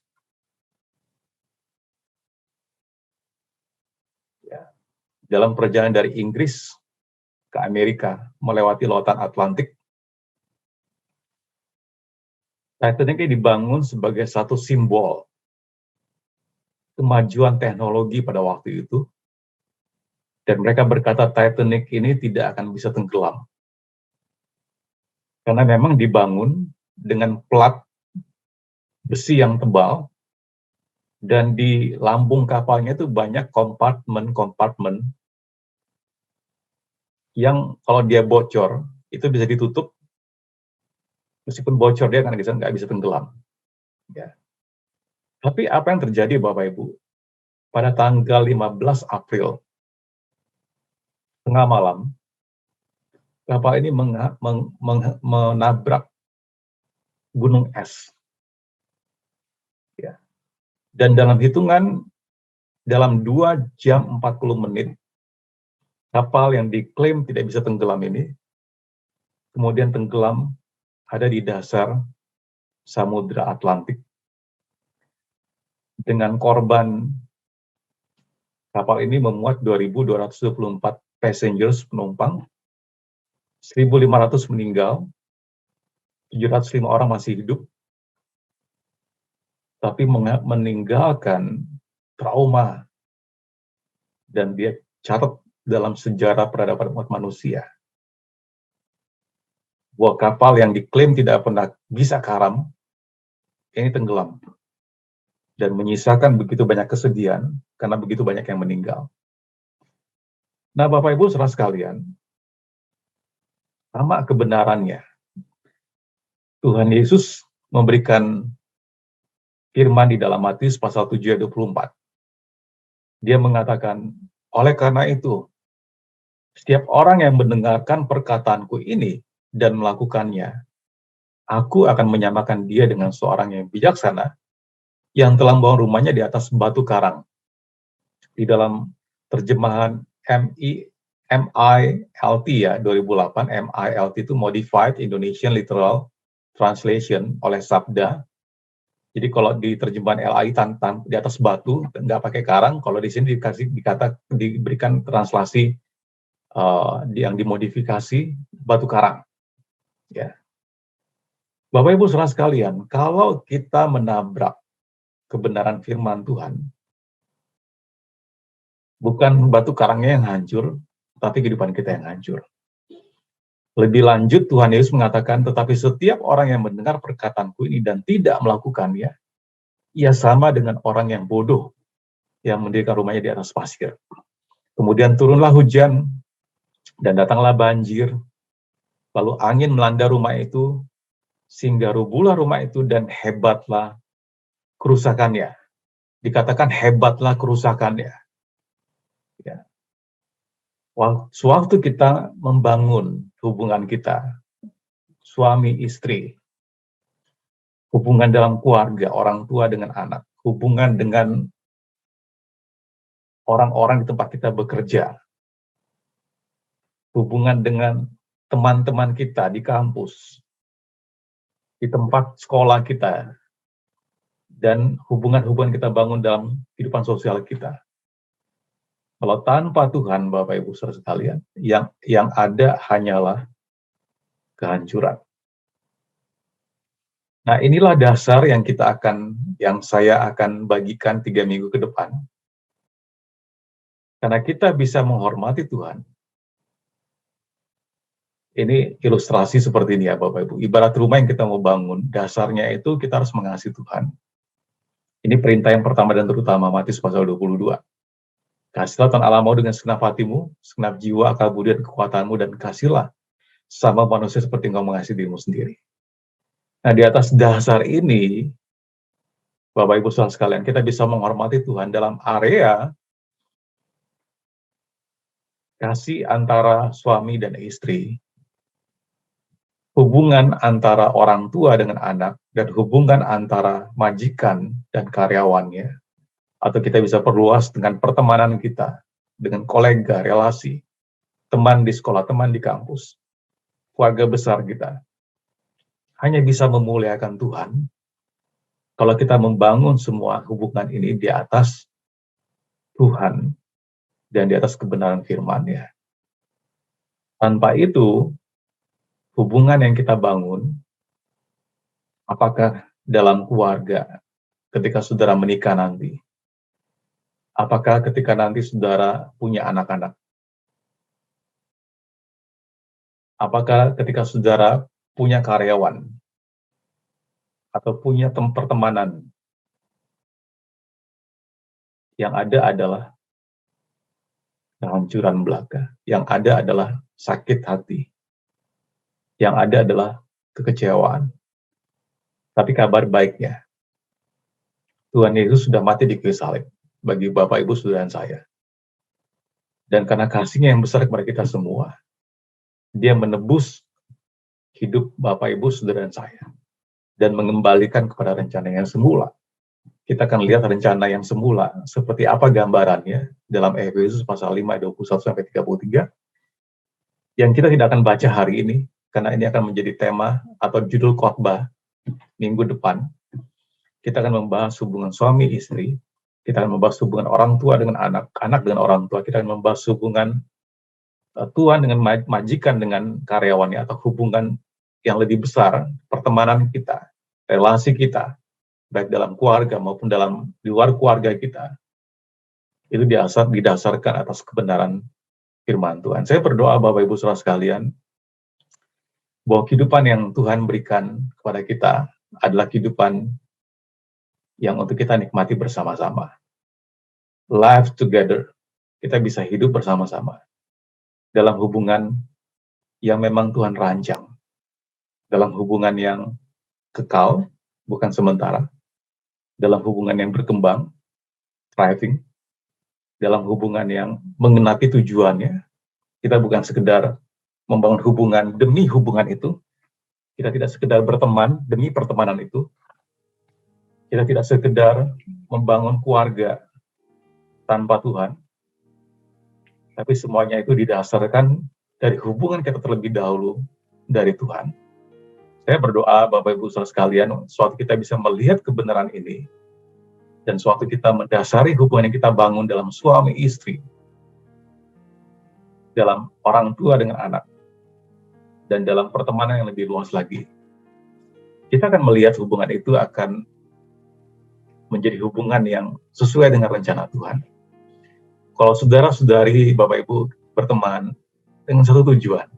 Ya. Dalam perjalanan dari Inggris ke Amerika, melewati lautan Atlantik. Titanic ini dibangun sebagai satu simbol kemajuan teknologi pada waktu itu, dan mereka berkata Titanic ini tidak akan bisa tenggelam. Karena memang dibangun dengan plat besi yang tebal, dan di lambung kapalnya itu banyak kompartemen-kompartemen yang kalau dia bocor, itu bisa ditutup, meskipun bocor dia nggak bisa tenggelam. Ya. Tapi apa yang terjadi Bapak Ibu? Pada tanggal 15 April, tengah malam, kapal ini menabrak gunung es. Ya. Dan dalam 2 jam 40 menit, kapal yang diklaim tidak bisa tenggelam ini, kemudian tenggelam ada di dasar Samudra Atlantik. Dengan korban, kapal ini memuat 2.224 passengers, penumpang, 1.500 meninggal, 705 orang masih hidup, tapi meninggalkan trauma, dan dia catat dalam sejarah peradaban umat manusia. Bahwa kapal yang diklaim tidak pernah bisa karam, ini tenggelam. Dan menyisakan begitu banyak kesedihan, karena begitu banyak yang meninggal. Nah, Bapak Ibu saudara sekalian, sama kebenarannya. Tuhan Yesus memberikan firman di dalam Matius pasal 7 ayat 24. Dia mengatakan, oleh karena itu, setiap orang yang mendengarkan perkataanku ini dan melakukannya, aku akan menyamakan dia dengan seorang yang bijaksana yang telah membangun rumahnya di atas batu karang. Di dalam terjemahan MILT ya 2008, MILT itu Modified Indonesian Literal Translation oleh Sabda. Jadi kalau di terjemahan LAI di atas batu, nggak pakai karang. Kalau di sini diberikan translasi yang dimodifikasi batu karang. Ya. Bapak Ibu saudara sekalian, kalau kita menabrak kebenaran firman Tuhan, bukan batu karangnya yang hancur, tapi kehidupan kita yang hancur. Lebih lanjut, Tuhan Yesus mengatakan, tetapi setiap orang yang mendengar perkataanku ini dan tidak melakukannya, ia sama dengan orang yang bodoh, yang mendirikan rumahnya di atas pasir. Kemudian turunlah hujan, dan datanglah banjir, lalu angin melanda rumah itu, sehingga rubuhlah rumah itu, dan hebatlah kerusakannya. Dikatakan hebatlah kerusakannya. Ya. Sewaktu kita membangun hubungan kita, suami istri, hubungan dalam keluarga, orang tua dengan anak, hubungan dengan orang-orang di tempat kita bekerja, hubungan dengan teman-teman kita di kampus, di tempat sekolah kita, dan hubungan-hubungan kita bangun dalam kehidupan sosial kita. Kalau tanpa Tuhan, Bapak Ibu saudara sekalian, yang ada hanyalah kehancuran. Nah, inilah dasar yang saya akan bagikan 3 minggu ke depan. Karena kita bisa menghormati Tuhan. Ini ilustrasi seperti ini ya Bapak Ibu. Ibarat rumah yang kita mau bangun, dasarnya itu kita harus mengasihi Tuhan. Ini perintah yang pertama dan terutama, Matius pasal 22. Kasihlah Tuhan Allahmu dengan segenap hatimu, segenap jiwa, akal budi, dan kekuatanmu, dan kasihlah sama manusia seperti engkau mengasihi dirimu sendiri. Nah, di atas dasar ini, Bapak Ibu saudara sekalian, kita bisa menghormati Tuhan dalam area kasih antara suami dan istri, hubungan antara orang tua dengan anak, dan hubungan antara majikan dan karyawannya. Atau kita bisa perluas dengan pertemanan kita, dengan kolega, relasi, teman di sekolah, teman di kampus, keluarga besar kita. Hanya bisa memuliakan Tuhan kalau kita membangun semua hubungan ini di atas Tuhan dan di atas kebenaran firman-Nya. Tanpa itu, hubungan yang kita bangun, apakah dalam keluarga, ketika saudara menikah nanti, apakah ketika nanti saudara punya anak-anak, apakah ketika saudara punya karyawan, atau punya pertemanan, yang ada adalah kehancuran belaka, yang ada adalah sakit hati, yang ada adalah kekecewaan. Tapi kabar baiknya, Tuhan Yesus sudah mati di kayu salib bagi Bapak, Ibu, Saudara, dan saya. Dan karena kasih-Nya yang besar kepada kita semua, Dia menebus hidup Bapak, Ibu, Saudara, dan saya, dan mengembalikan kepada rencana yang semula. Kita akan lihat rencana yang semula, seperti apa gambarannya dalam Efesus pasal 5, 21-33, yang kita tidak akan baca hari ini, karena ini akan menjadi tema atau judul khotbah minggu depan. Kita akan membahas hubungan suami istri, kita akan membahas hubungan orang tua dengan anak, anak dengan orang tua, kita akan membahas hubungan tuan dengan majikan dengan karyawannya, atau hubungan yang lebih besar, pertemanan kita, relasi kita, baik dalam keluarga maupun di luar keluarga kita, itu didasarkan atas kebenaran firman Tuhan. Saya berdoa Bapak Ibu Saudara sekalian, bahwa kehidupan yang Tuhan berikan kepada kita adalah kehidupan yang untuk kita nikmati bersama-sama. Live together, kita bisa hidup bersama-sama dalam hubungan yang memang Tuhan rancang, dalam hubungan yang kekal, bukan sementara, dalam hubungan yang berkembang, thriving, dalam hubungan yang mengenapi tujuannya. Kita bukan sekedar membangun hubungan demi hubungan itu, kita tidak sekedar berteman demi pertemanan itu, kita tidak sekedar membangun keluarga tanpa Tuhan, tapi semuanya itu didasarkan dari hubungan kita terlebih dahulu dari Tuhan. Saya berdoa Bapak Ibu Saudara sekalian, suatu kita bisa melihat kebenaran ini, dan suatu kita mendasari hubungan yang kita bangun dalam suami istri, dalam orang tua dengan anak, dan dalam pertemanan yang lebih luas lagi. Kita akan melihat hubungan itu akan menjadi hubungan yang sesuai dengan rencana Tuhan. Kalau saudara-saudari, Bapak Ibu berteman dengan satu tujuan,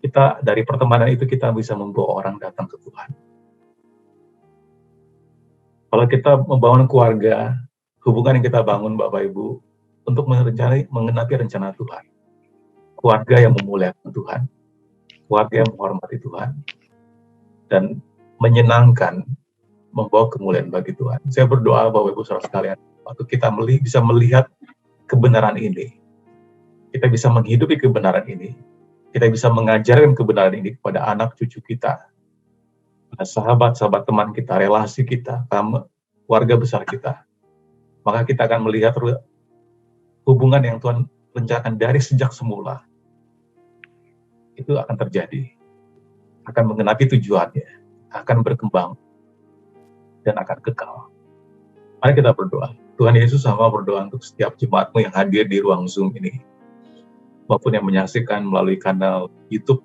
kita dari pertemanan itu kita bisa membawa orang datang ke Tuhan. Kalau kita membangun keluarga, hubungan yang kita bangun Bapak Ibu untuk mengenapi rencana Tuhan. Keluarga yang memuliakan Tuhan, keluarga yang menghormati Tuhan, dan menyenangkan, membawa kemuliaan bagi Tuhan. Saya berdoa Bapak Ibu Saudara sekalian, waktu kita bisa melihat kebenaran ini, kita bisa menghidupi kebenaran ini, kita bisa mengajarkan kebenaran ini kepada anak cucu kita, sahabat-sahabat teman kita, relasi kita, keluarga besar kita. Maka kita akan melihat hubungan yang Tuhan rencanakan dari sejak semula, itu akan terjadi, akan mengenapi tujuannya, akan berkembang, dan akan kekal. Mari kita berdoa. Tuhan Yesus, sama berdoa untuk setiap jemaat-Mu yang hadir di ruang Zoom ini, maupun yang menyaksikan melalui kanal YouTube.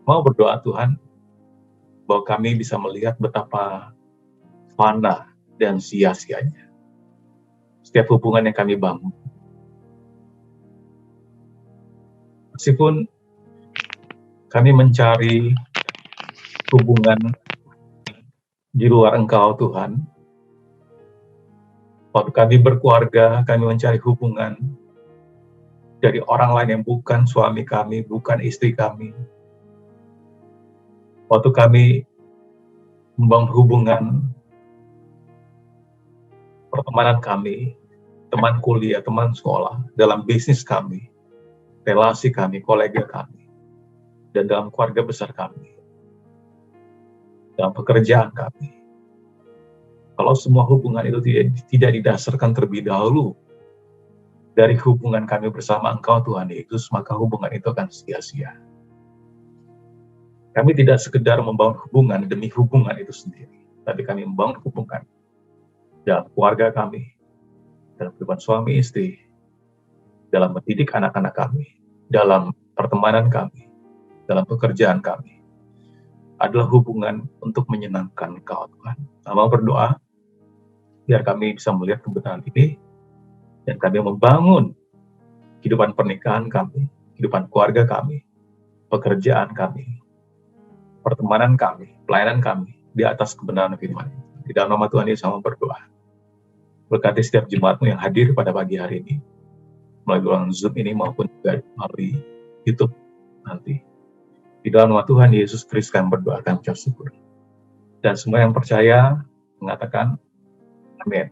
Mau berdoa Tuhan, bahwa kami bisa melihat betapa fana dan sia-sianya setiap hubungan yang kami bangun. Meskipun kami mencari hubungan di luar Engkau Tuhan, waktu kami berkeluarga, kami mencari hubungan dari orang lain yang bukan suami kami, bukan istri kami. Waktu kami membangun hubungan pertemanan kami, teman kuliah, teman sekolah, dalam bisnis kami, relasi kami, kolega kami, dan dalam keluarga besar kami, dalam pekerjaan kami. Kalau semua hubungan itu tidak didasarkan terlebih dahulu dari hubungan kami bersama Engkau Tuhan Yesus, maka hubungan itu akan sia-sia. Kami tidak sekedar membangun hubungan demi hubungan itu sendiri, tapi kami membangun hubungan dalam keluarga kami, dalam kehidupan suami istri, dalam mendidik anak-anak kami, dalam pertemanan kami, dalam pekerjaan kami, adalah hubungan untuk menyenangkan Engkau, Tuhan. Kami berdoa, biar kami bisa melihat kebenaran ini, dan kami membangun kehidupan pernikahan kami, kehidupan keluarga kami, pekerjaan kami, pertemanan kami, pelayanan kami, di atas kebenaran firman. Di dalam nama Tuhan Yesus kami berdoa. Berkati setiap jemaatmu yang hadir pada pagi hari ini, melalui Zoom ini maupun juga melalui YouTube nanti. Di dalam nama Tuhan Yesus Kristus kami berdoa, kami ucap syukur. Dan semua yang percaya mengatakan amin.